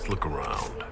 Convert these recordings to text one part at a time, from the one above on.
Let's look around.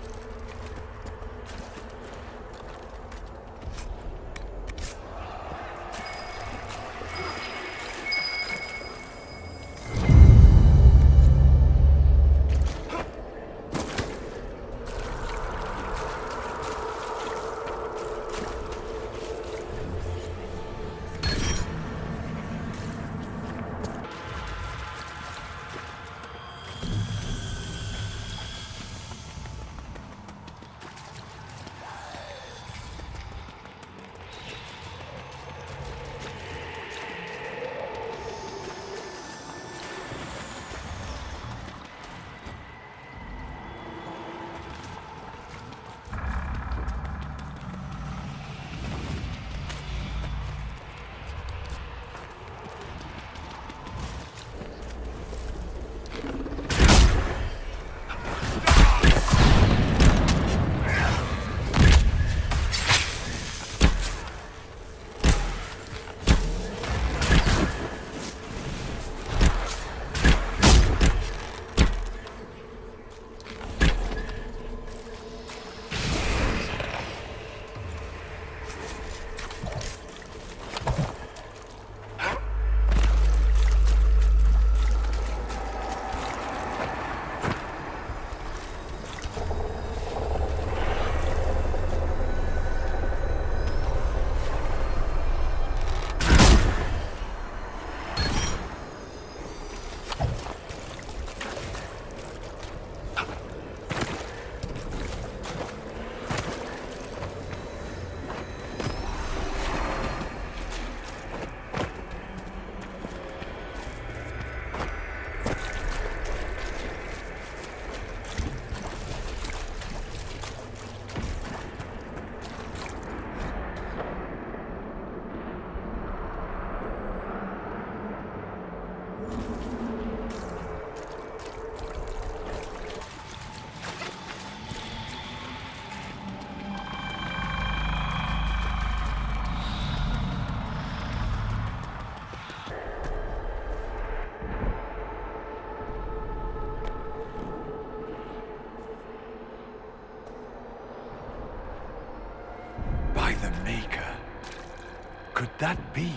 Could that be?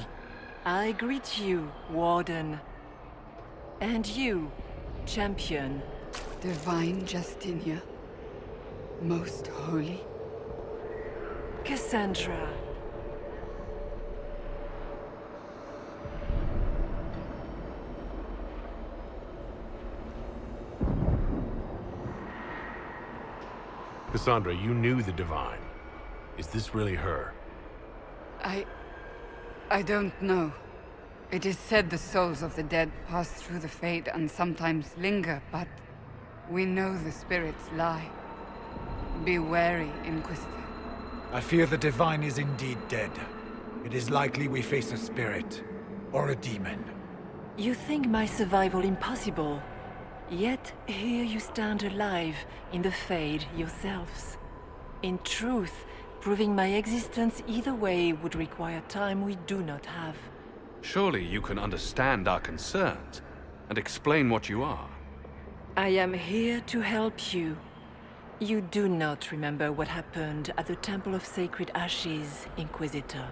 I greet you, Warden. And you, Champion. Divine Justinia, most holy. Cassandra. Cassandra, you knew the Divine. Is this really her? I don't know. It is said the souls of the dead pass through the Fade and sometimes linger, but we know the spirits lie. Be wary, Inquisitor. I fear the Divine is indeed dead. It is likely we face a spirit, or a demon. You think my survival impossible, yet here you stand alive in the Fade yourselves. In truth, proving my existence either way would require time we do not have. Surely you can understand our concerns and explain what you are. I am here to help you. You do not remember what happened at the Temple of Sacred Ashes, Inquisitor.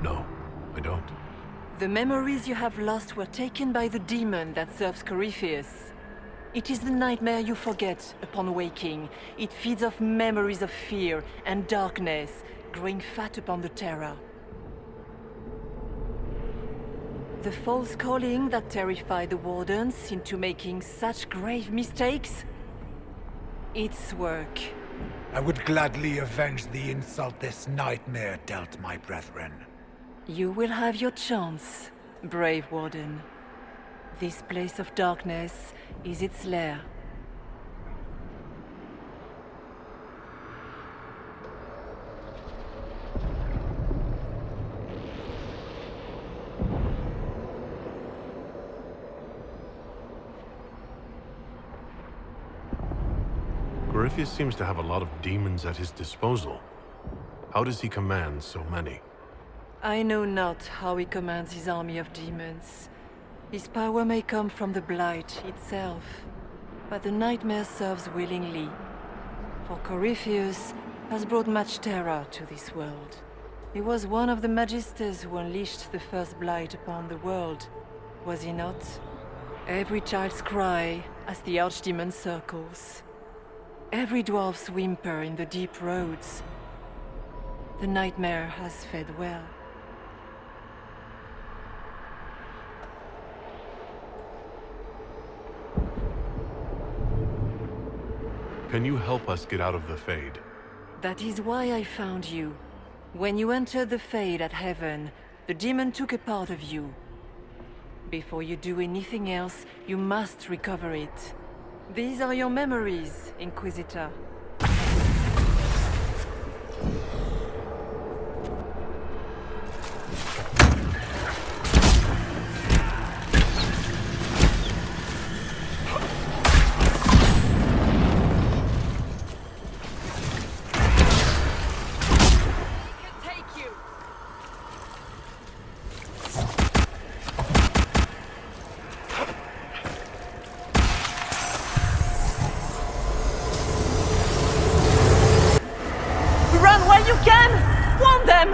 No, I don't. The memories you have lost were taken by the demon that serves Corypheus. It is the nightmare you forget upon waking. It feeds off memories of fear and darkness, growing fat upon the terror. The false calling that terrified the Wardens into making such grave mistakes? Its work. I would gladly avenge the insult this nightmare dealt my brethren. You will have your chance, brave Warden. This place of darkness is its lair. Corypheus seems to have a lot of demons at his disposal. How does he command so many? I know not how he commands his army of demons. His power may come from the Blight itself, but the nightmare serves willingly. For Corypheus has brought much terror to this world. He was one of the Magisters who unleashed the first Blight upon the world, was he not? Every child's cry as the Archdemon circles. Every dwarf's whimper in the deep roads. The nightmare has fed well. Can you help us get out of the Fade? That is why I found you. When you entered the Fade at Heaven, the demon took a part of you. Before you do anything else, you must recover it. These are your memories, Inquisitor. Run while you can! Warn them!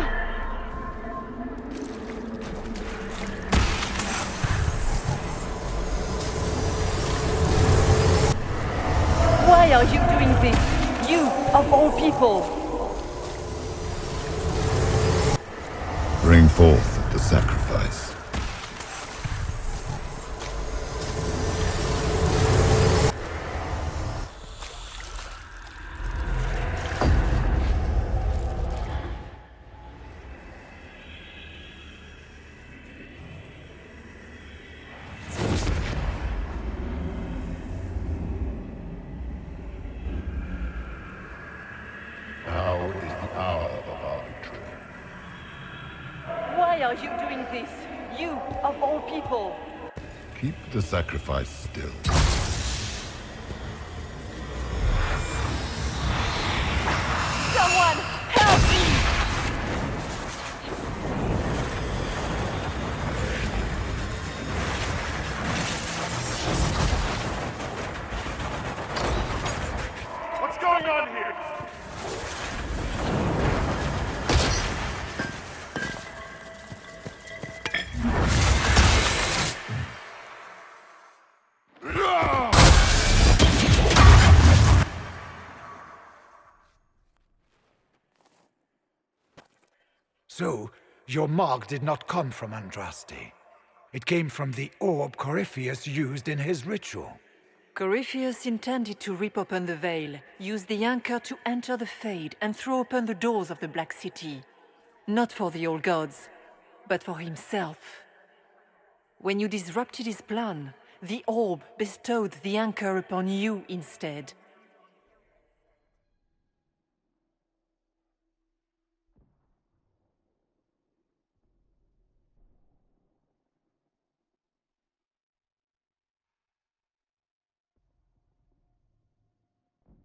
Why are you doing this? You, of all people! Bring forth the sacrifice. Now is the hour of our victory. Why are you doing this? You, of all people! Keep the sacrifice still. Someone, help me! What's going on here? So, your mark did not come from Andraste. It came from the orb Corypheus used in his ritual. Corypheus intended to rip open the veil, use the anchor to enter the Fade, and throw open the doors of the Black City. Not for the old gods, but for himself. When you disrupted his plan, the orb bestowed the anchor upon you instead.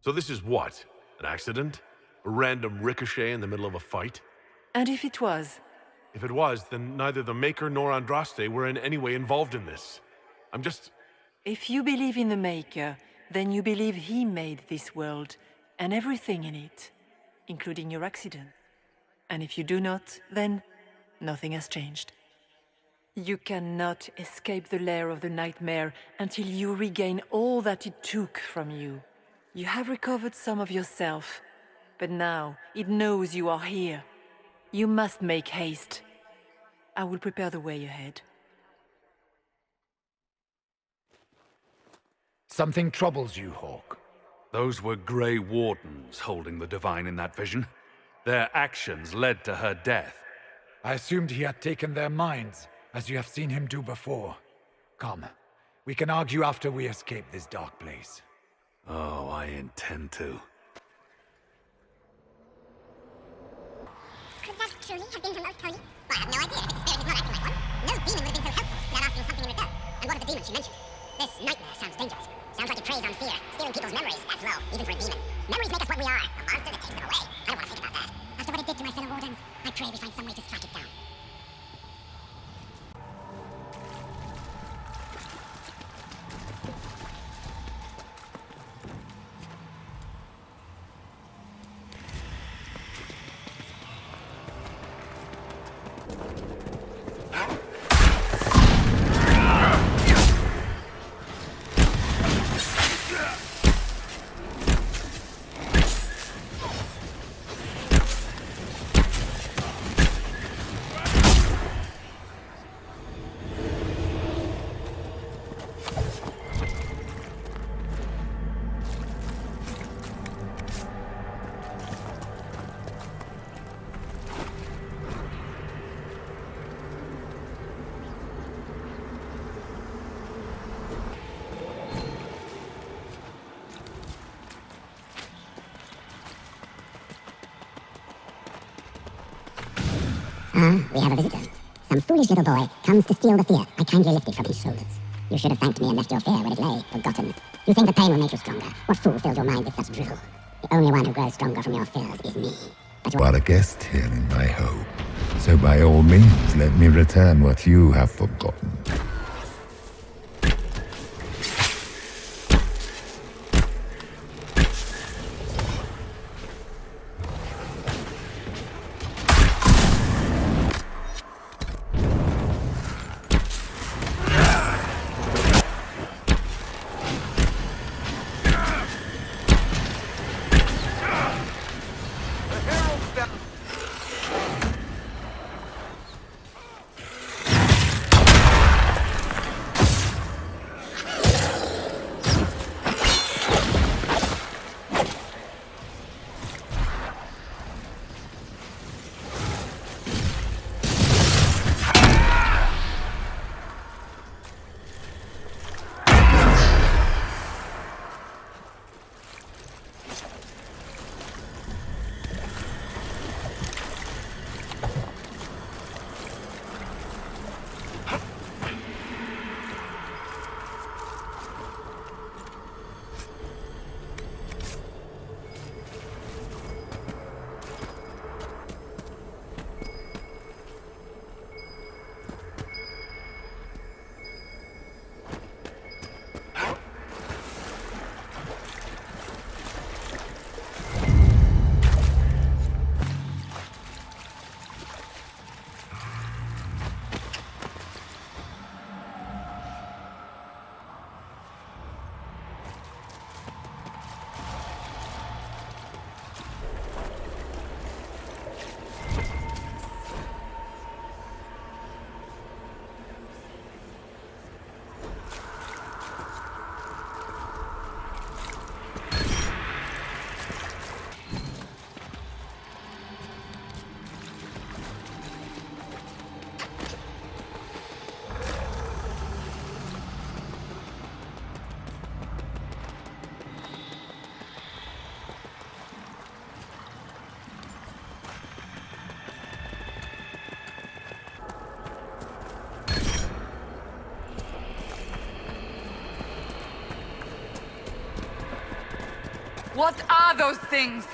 So this is what? An accident? A random ricochet in the middle of a fight? And if it was? If it was, then neither the Maker nor Andraste were in any way involved in this. I'm just... If you believe in the Maker, then you believe he made this world, and everything in it, including your accident. And if you do not, then nothing has changed. You cannot escape the lair of the nightmare until you regain all that it took from you. You have recovered some of yourself, but now it knows you are here. You must make haste. I will prepare the way ahead. Something troubles you, Hawk. Those were Grey Wardens holding the Divine in that vision. Their actions led to her death. I assumed he had taken their minds, as you have seen him do before. Come, we can argue after we escape this dark place. Oh, I intend to. Could that truly have been the most holy? Well, I have no idea. If its spirit is not acting like one, no demon would have been so helpful without asking something in return. And what of the demon she mentioned? This nightmare sounds dangerous. Sounds like it preys on fear, stealing people's memories. That's low, even for a demon. Memories make us what we are, a monster that takes them away. I don't want to think about that. After what it did to my fellow Wardens, I pray we find some way to track it down. We have a visitor. Some foolish little boy comes to steal the fear I kindly lifted from his shoulders. You should have thanked me and left your fear where it lay, forgotten. You think the pain will make you stronger. What fool filled your mind with such drivel? The only one who grows stronger from your fears is me. But You are a guest here in my home, so by all means let me return what you have forgotten. What are those things?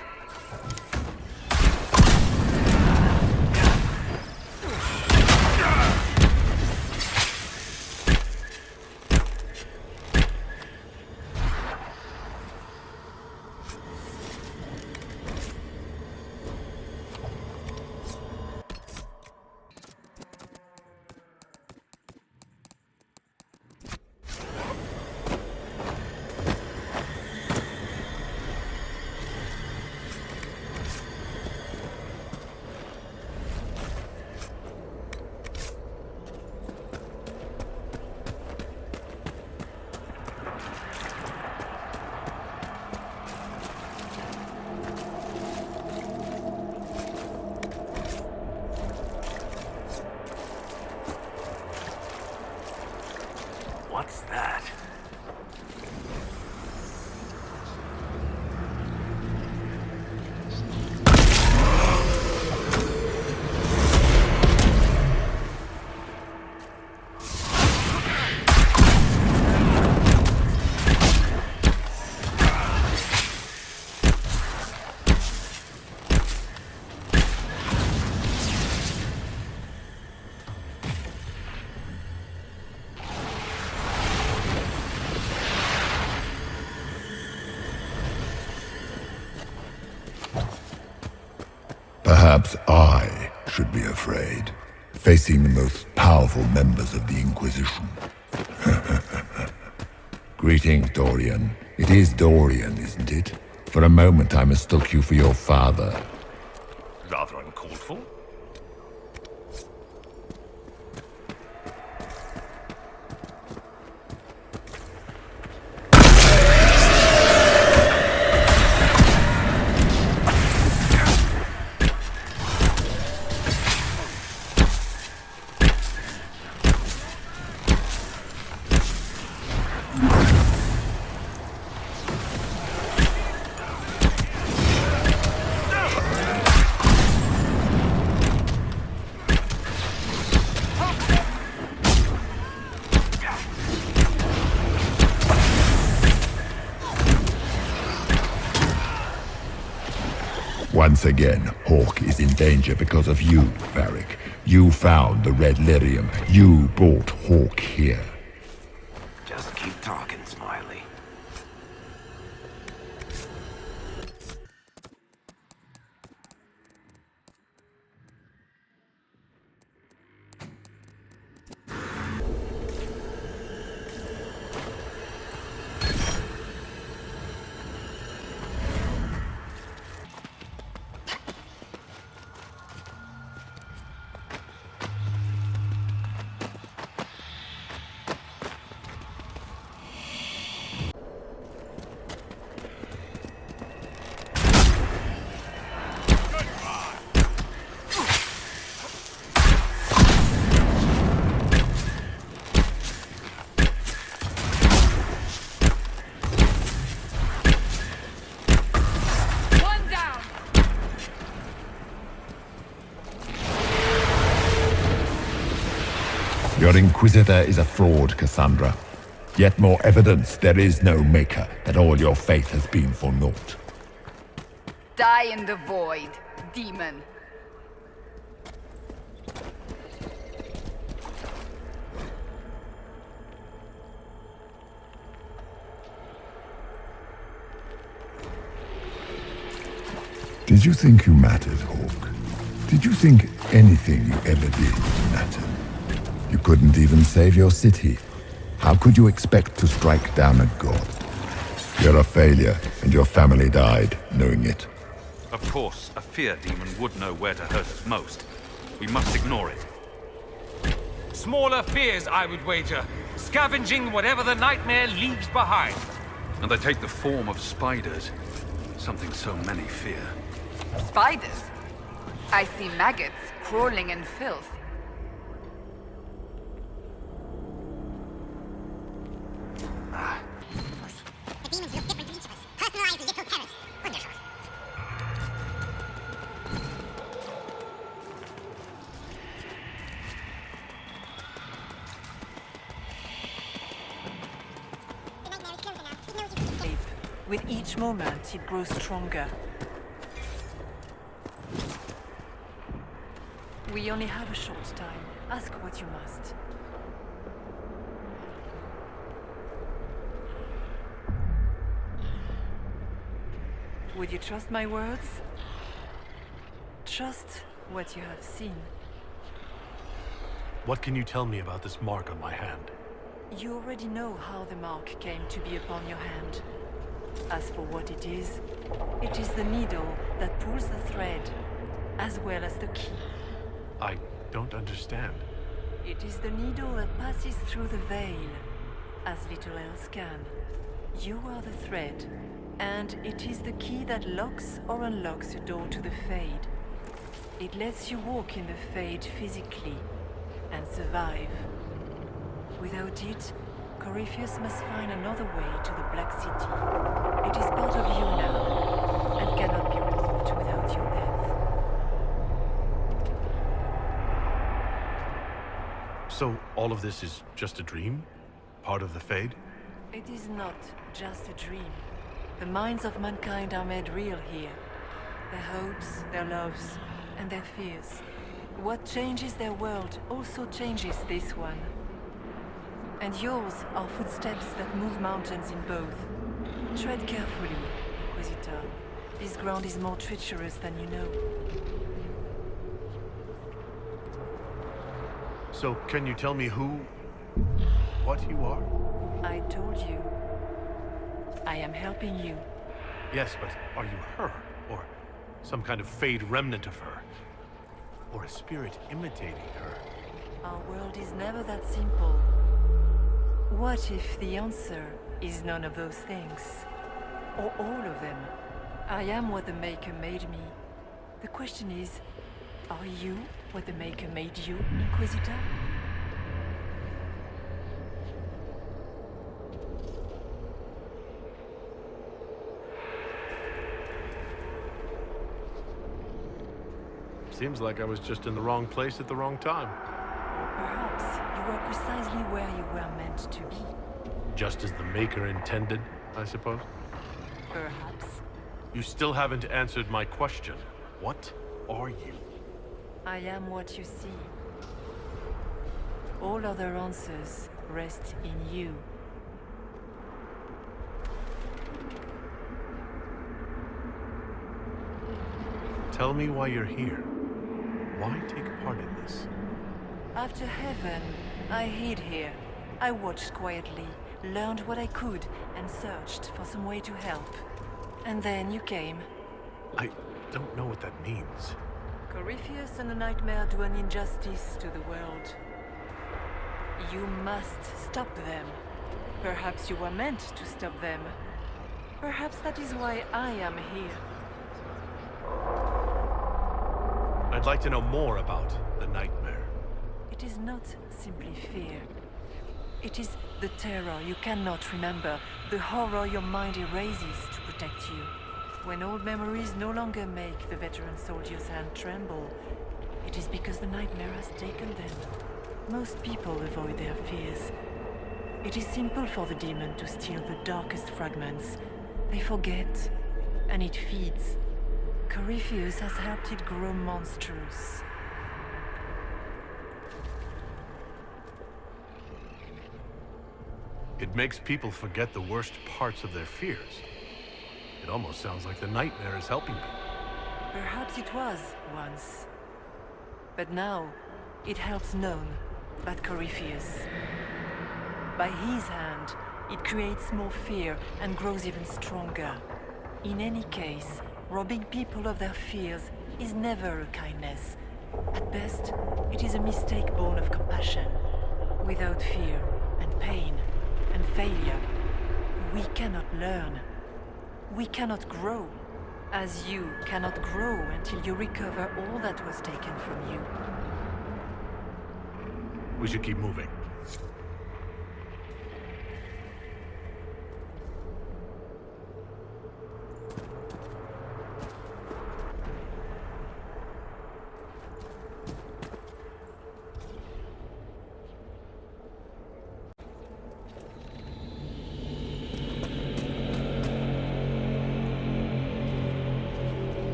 What's that? Perhaps I should be afraid. facing the most powerful members of the Inquisition. Greetings, Dorian. It is Dorian, isn't it? For a moment I mistook you for your father. Rather uncalled for. Once again, Hawk is in danger because of you, Varric. You found the Red Lyrium. You brought Hawk here. Just keep talking, Smiley. Your Inquisitor is a fraud, Cassandra. Yet more evidence there is no Maker, that all your faith has been for naught. Die in the void, demon. Did you think you mattered, Hawk? Did you think anything you ever did mattered? You couldn't even save your city. How could you expect to strike down a god? You're a failure, and your family died knowing it. Of course, a fear demon would know where to hurt us most. We must ignore it. Smaller fears, I would wager. Scavenging whatever the nightmare leaves behind. And they take the form of spiders. Something so many fear. Spiders? I see maggots crawling in filth. The demons look different to each of us. Personalized little terrors. Wonderful. The nightmare is closer now. It knows you can escape. With each moment, it grows stronger. We only have a short time. Ask what you must. Would you trust my words? Trust what you have seen. What can you tell me about this mark on my hand? You already know how the mark came to be upon your hand. As for what it is the needle that pulls the thread, as well as the key. I don't understand. It is the needle that passes through the veil, as little else can. You are the thread, and it is the key that locks or unlocks the door to the Fade. It lets you walk in the Fade physically, and survive. Without it, Corypheus must find another way to the Black City. It is part of you now, and cannot be removed without your death. So all of this is just a dream? Part of the Fade? It is not just a dream. The minds of mankind are made real here. Their hopes, their loves, and their fears. What changes their world also changes this one. And yours are footsteps that move mountains in both. Tread carefully, Inquisitor. This ground is more treacherous than you know. So, can you tell me what you are? I told you. I am helping you. Yes, but are you her? Or some kind of Fade remnant of her? Or a spirit imitating her? Our world is never that simple. What if the answer is none of those things? Or all of them? I am what the Maker made me. The question is, are you what the Maker made you, Inquisitor? Seems like I was just in the wrong place at the wrong time. Perhaps you were precisely where you were meant to be. Just as the Maker intended, I suppose? Perhaps. You still haven't answered my question. What are you? I am what you see. All other answers rest in you. Tell me why you're here. Why take part in this? After heaven, I hid here. I watched quietly, learned what I could, and searched for some way to help. And then you came. I don't know what that means. Corypheus and the Nightmare do an injustice to the world. You must stop them. Perhaps you were meant to stop them. Perhaps that is why I am here. I'd like to know more about the Nightmare. It is not simply fear. It is the terror you cannot remember, the horror your mind erases to protect you. When old memories no longer make the veteran soldier's hand tremble, it is because the Nightmare has taken them. Most people avoid their fears. It is simple for the demon to steal the darkest fragments. They forget, and it feeds. Corypheus has helped it grow monstrous. It makes people forget the worst parts of their fears. It almost sounds like the Nightmare is helping them. Perhaps it was once. But now, it helps none but Corypheus. By his hand, it creates more fear and grows even stronger. In any case, robbing people of their fears is never a kindness. At best, it is a mistake born of compassion. Without fear and pain and failure, we cannot learn. We cannot grow, as you cannot grow until you recover all that was taken from you. We should keep moving.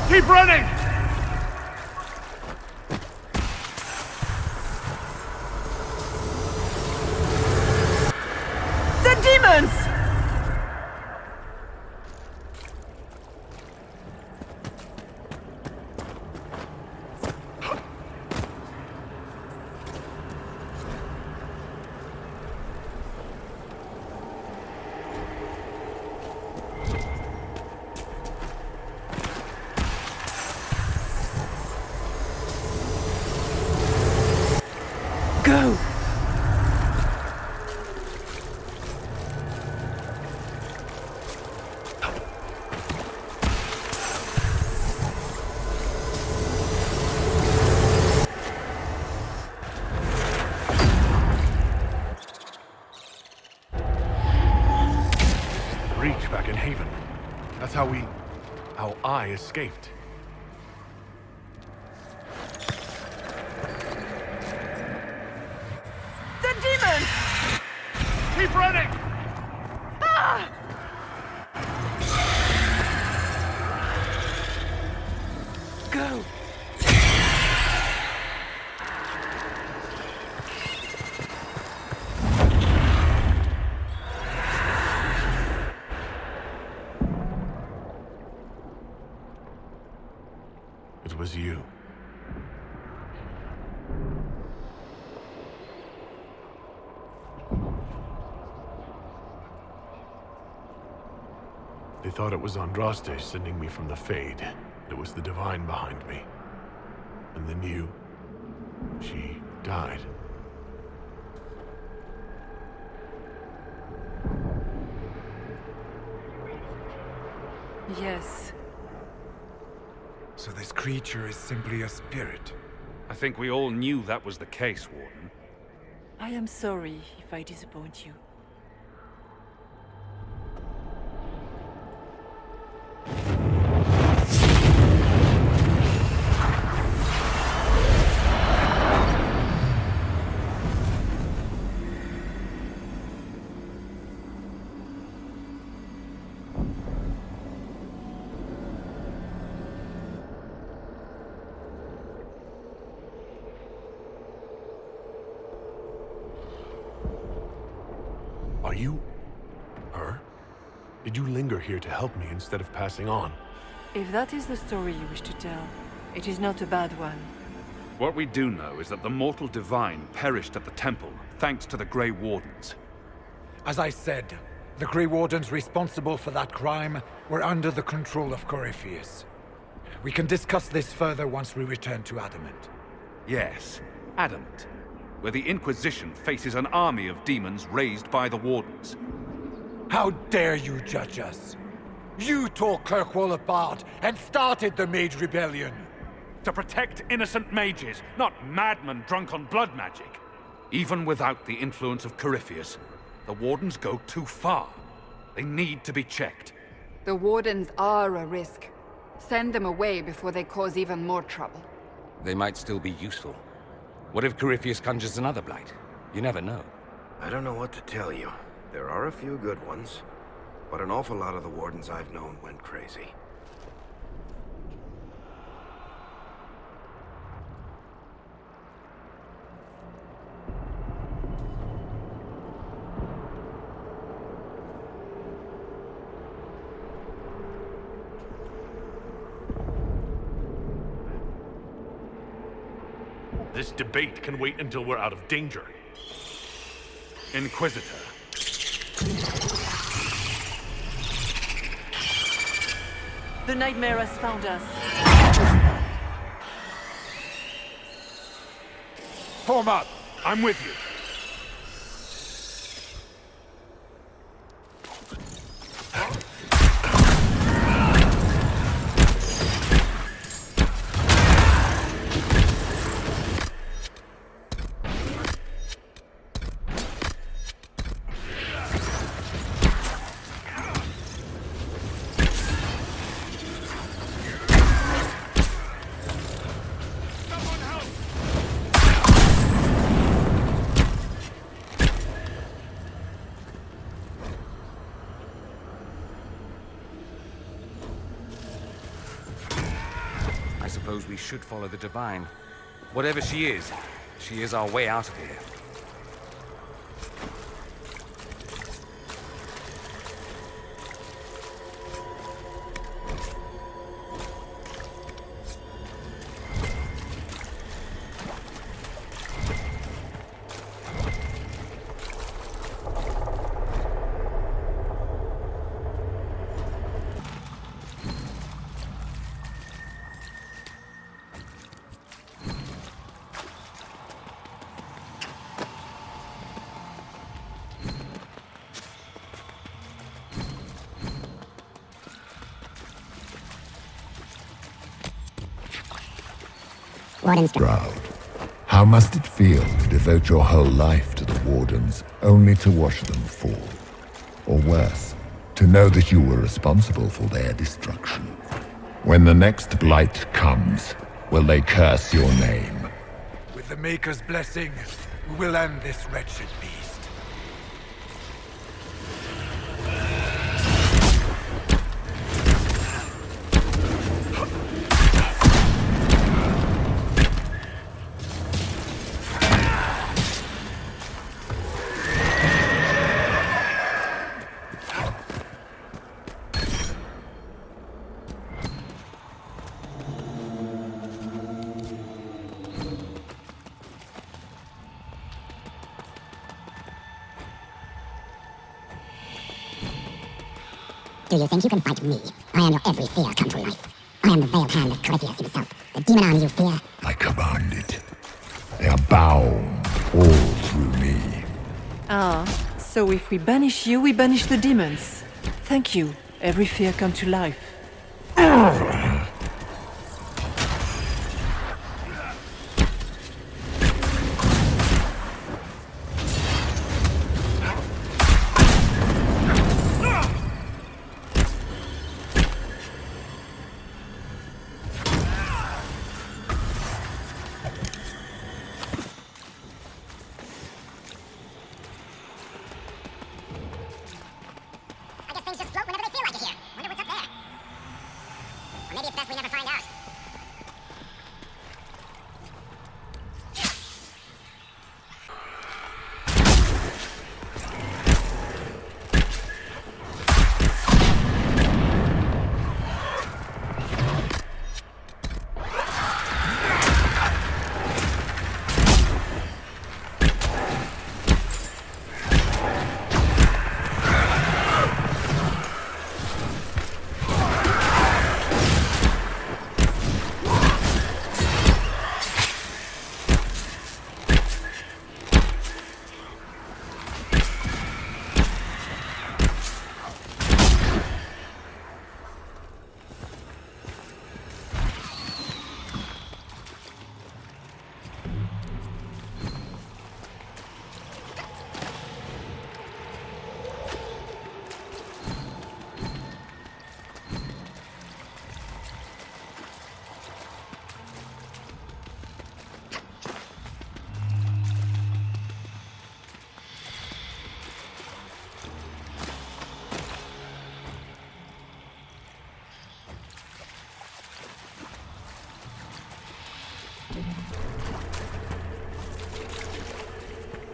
Keep running! The demons! Go! Breach back in Haven. That's how I escaped. The demon! Keep running! Ah! Go! It was you. They thought it was Andraste sending me from the Fade. It was the Divine behind me. And then you... she died. Yes. So this creature is simply a spirit. I think we all knew that was the case, Warden. I am sorry if I disappoint you. Are you... her? Did you linger here to help me instead of passing on? If that is the story you wish to tell, it is not a bad one. What we do know is that the mortal divine perished at the temple, thanks to the Grey Wardens. As I said, the Grey Wardens responsible for that crime were under the control of Corypheus. We can discuss this further once we return to Adamant. Yes, Adamant, where the Inquisition faces an army of demons raised by the Wardens. How dare you judge us? You tore Kirkwall apart and started the Mage Rebellion! To protect innocent mages, not madmen drunk on blood magic. Even without the influence of Corypheus, the Wardens go too far. They need to be checked. The Wardens are a risk. Send them away before they cause even more trouble. They might still be useful. What if Corypheus conjures another blight? You never know. I don't know what to tell you. There are a few good ones, but an awful lot of the Wardens I've known went crazy. This debate can wait until we're out of danger. Inquisitor. The nightmare has found us. Form up! I'm with you. I suppose we should follow the Divine. Whatever she is our way out of here. Wardens... Proud. How must it feel to devote your whole life to the Wardens, only to watch them fall? Or worse, to know that you were responsible for their destruction. When the next blight comes, will they curse your name? With the Maker's blessing, we will end this wretched beast. Do you think you can fight me? I am your every fear come to life. I am the veiled hand of Corypheus himself, the demon army you fear. I command it. They are bound all through me. Ah, so if we banish you, we banish the demons. Thank you. Every fear come to life. I guess things just float whenever they feel like it here. Wonder what's up there. Or maybe it's best we never find out.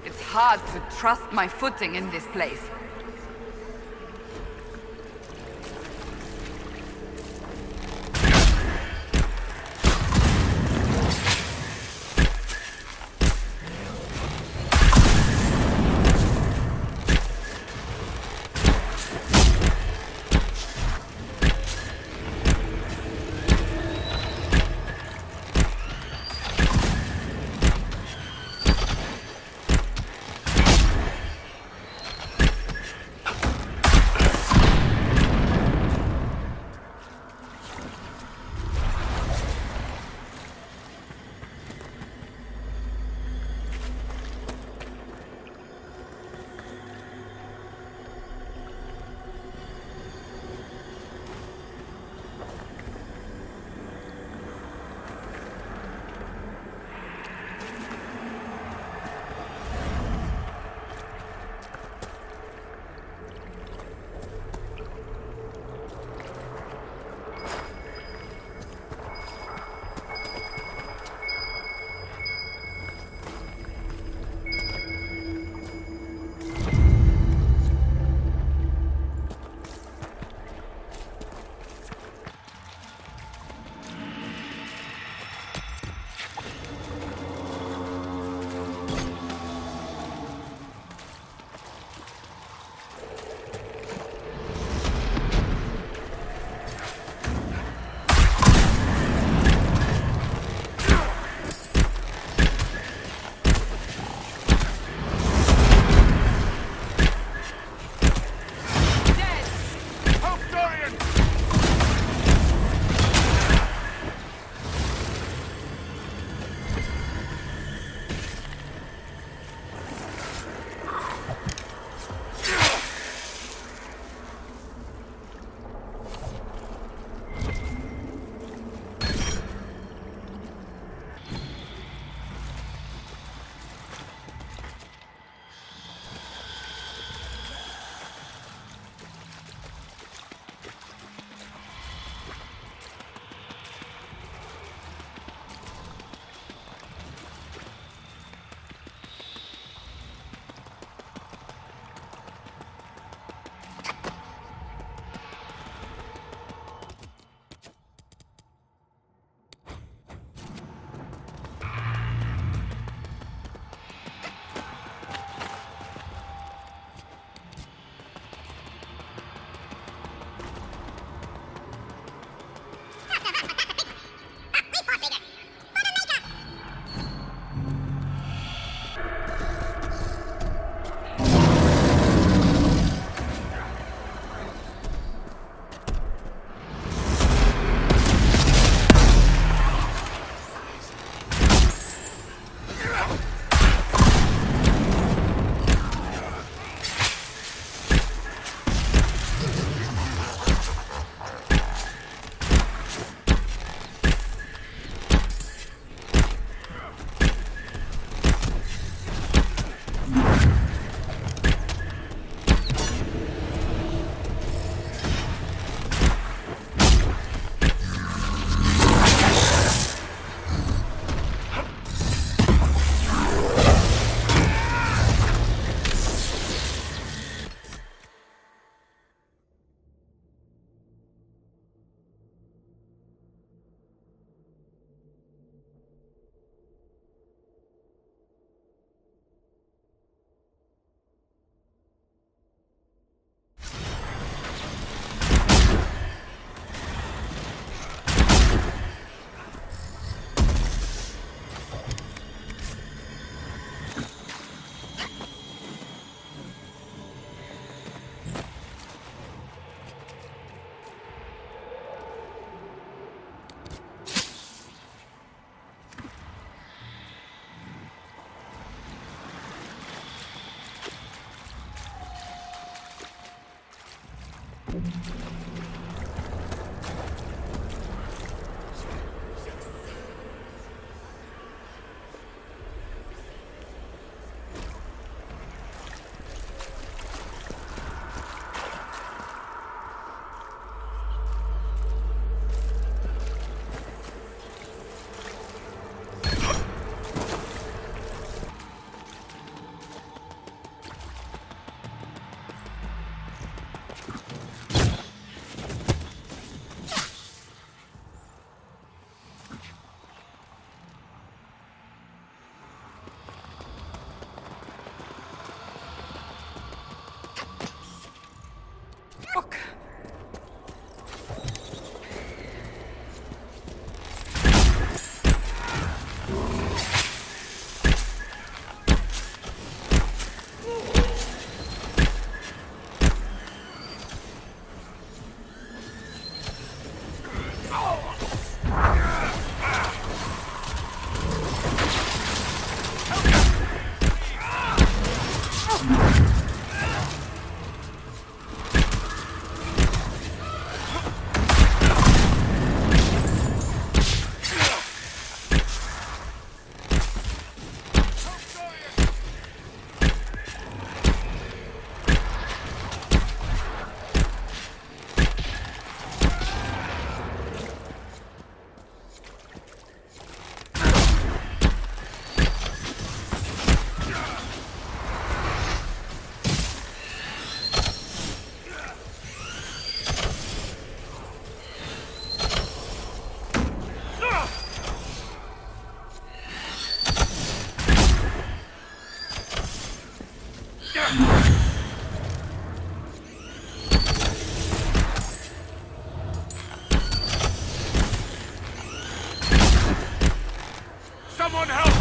It's hard to trust my footing in this place. Fuck! Someone help!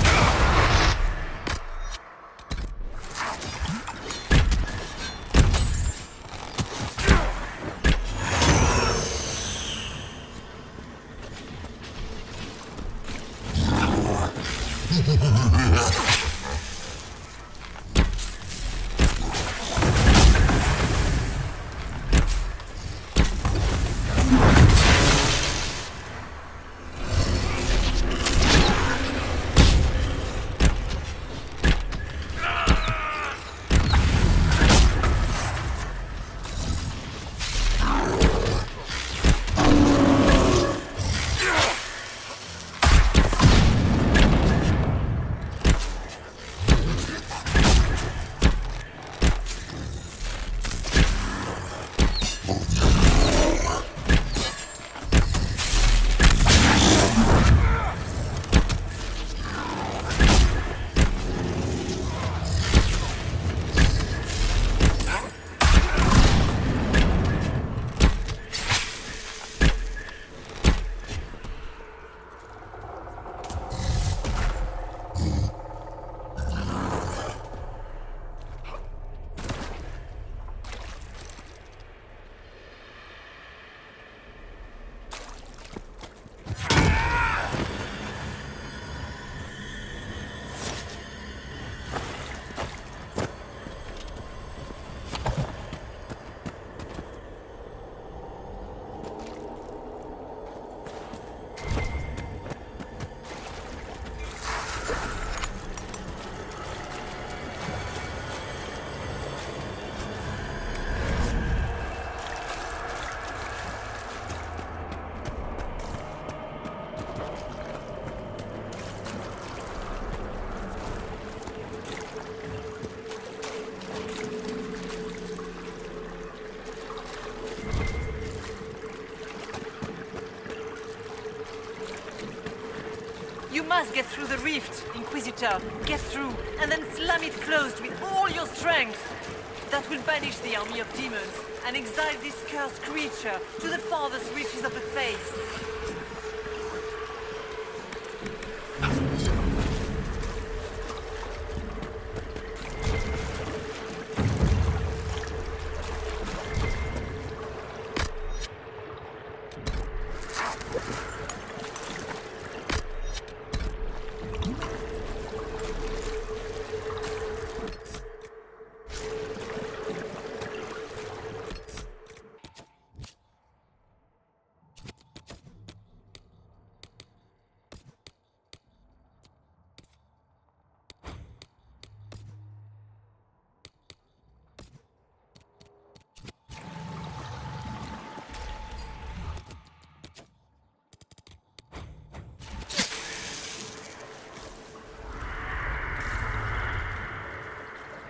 You must get through the rift, Inquisitor. Get through, and then slam it closed with all your strength. That will banish the army of demons and exile this cursed creature to the farthest reaches of the faith.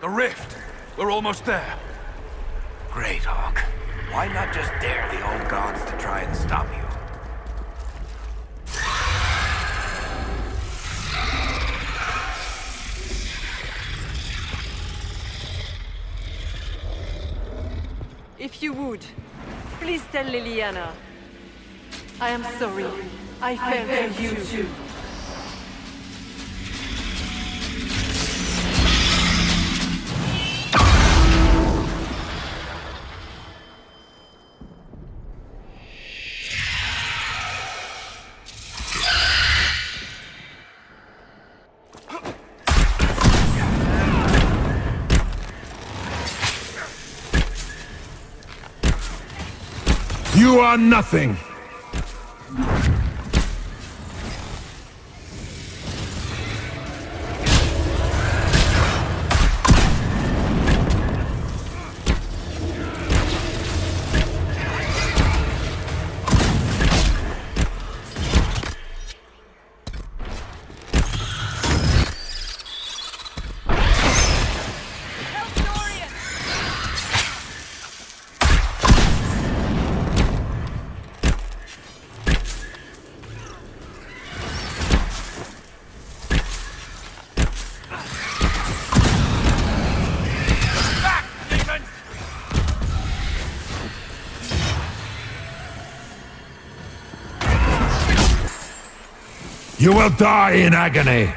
The rift! We're almost there. Great, Hawk. Why not just dare the old gods to try and stop you? If you would, please tell Liliana. I am sorry. I fell for you too. You are nothing! You will die in agony!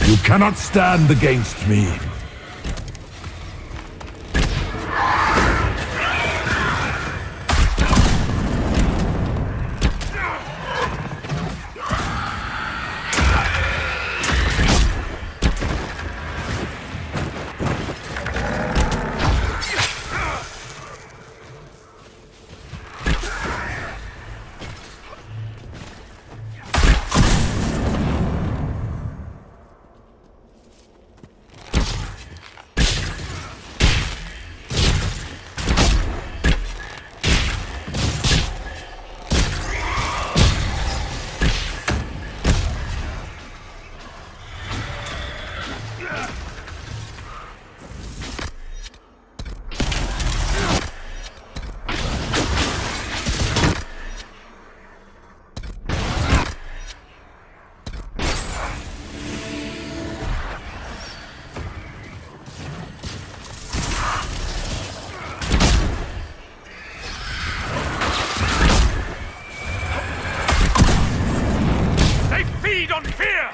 You cannot stand against me. feed on fear!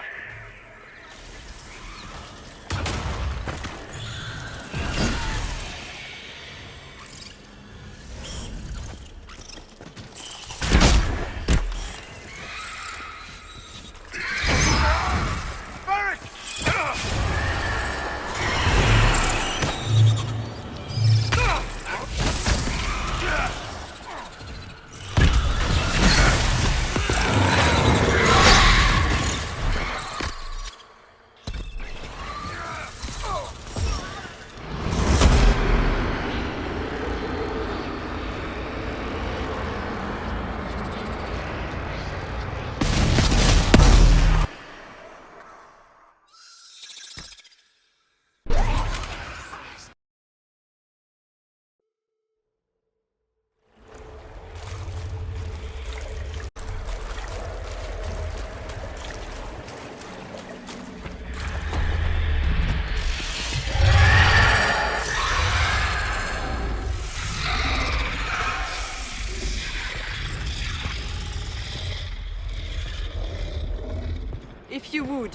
If you would,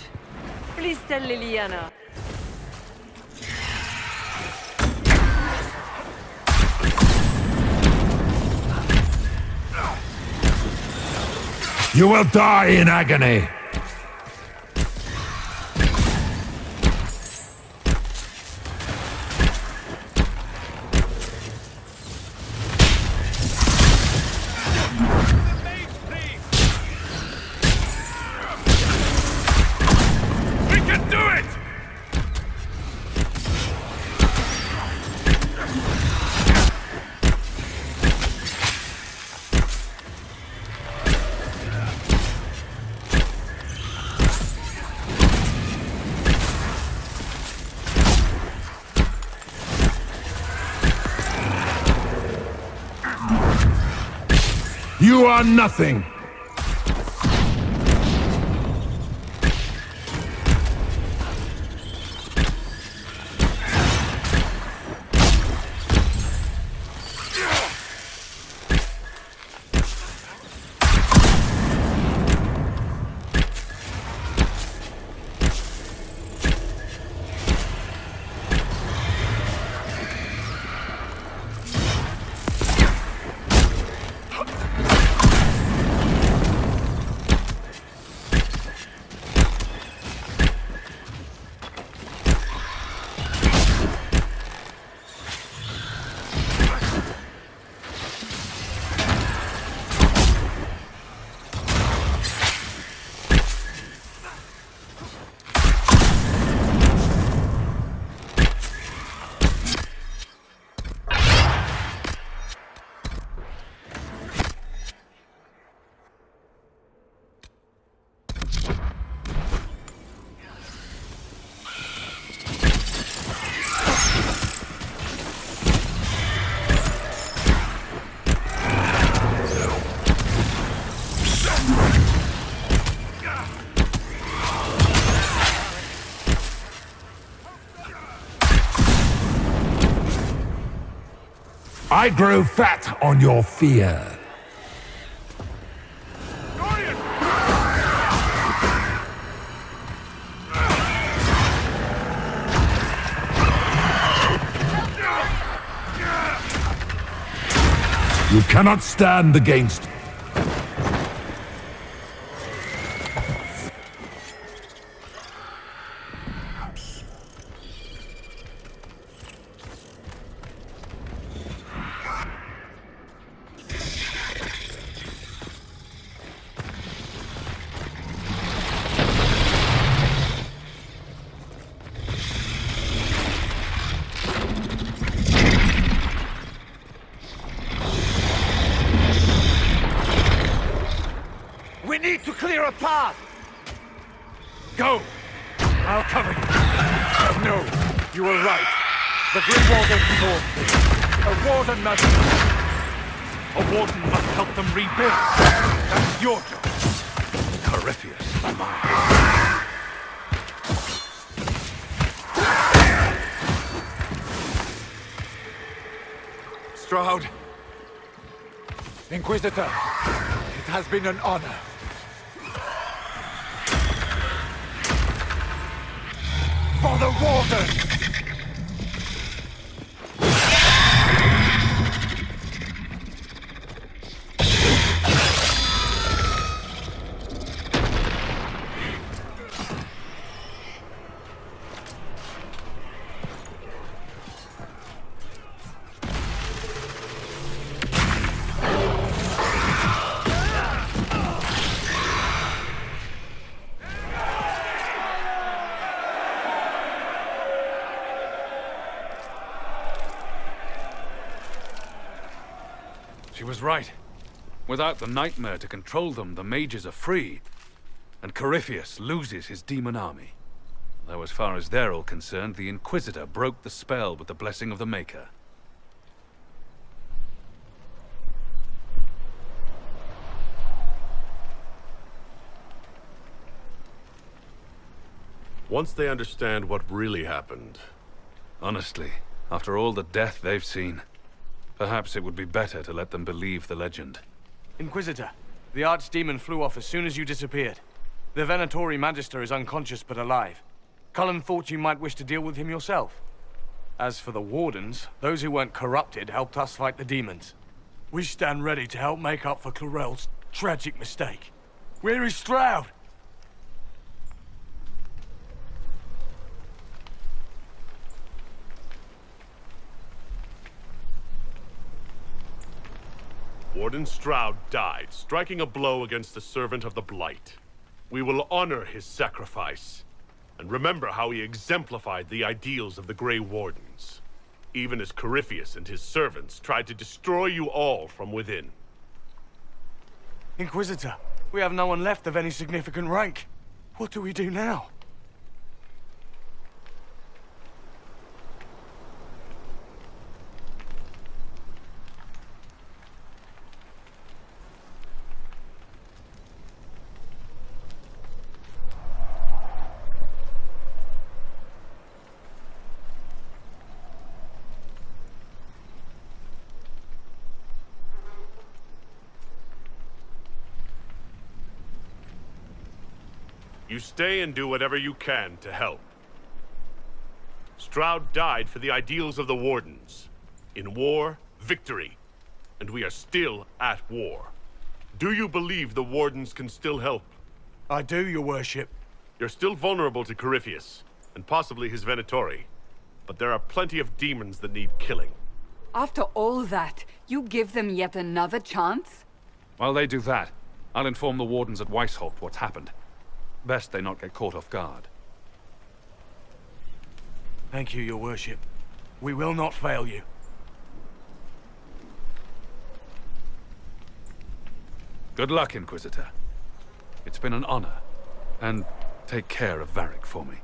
please tell Liliana. You will die in agony! You are nothing! I grow fat on your fear. You cannot stand against. We need to clear a path! Go! I'll cover you. No, you were right. The Grey Warden told me. A warden must... A warden must help them rebuild. That's your job. Corypheus, mine. Stroud. Inquisitor, it has been an honor. For the Warden! She was right. Without the nightmare to control them, the mages are free. And Corypheus loses his demon army. Though as far as they're all concerned, the Inquisitor broke the spell with the blessing of the Maker. Once they understand what really happened... Honestly, after all the death they've seen, perhaps it would be better to let them believe the legend. Inquisitor, the Archdemon flew off as soon as you disappeared. The Venatori Magister is unconscious but alive. Cullen thought you might wish to deal with him yourself. As for the Wardens, those who weren't corrupted helped us fight the demons. We stand ready to help make up for Clorel's tragic mistake. Where is Stroud? Warden Stroud died, striking a blow against the servant of the Blight. We will honor his sacrifice, and remember how he exemplified the ideals of the Grey Wardens, even as Corypheus and his servants tried to destroy you all from within. Inquisitor, we have no one left of any significant rank. What do we do now? You stay and do whatever you can to help. Stroud died for the ideals of the Wardens. In war, victory. And we are still at war. Do you believe the Wardens can still help? I do, your worship. You're still vulnerable to Corypheus, and possibly his Venatori. But there are plenty of demons that need killing. After all that, you give them yet another chance? While they do that, I'll inform the Wardens at Weishaupt what's happened. Best they not get caught off guard. Thank you, your worship. We will not fail you. Good luck, Inquisitor. It's been an honor. And take care of Varric for me.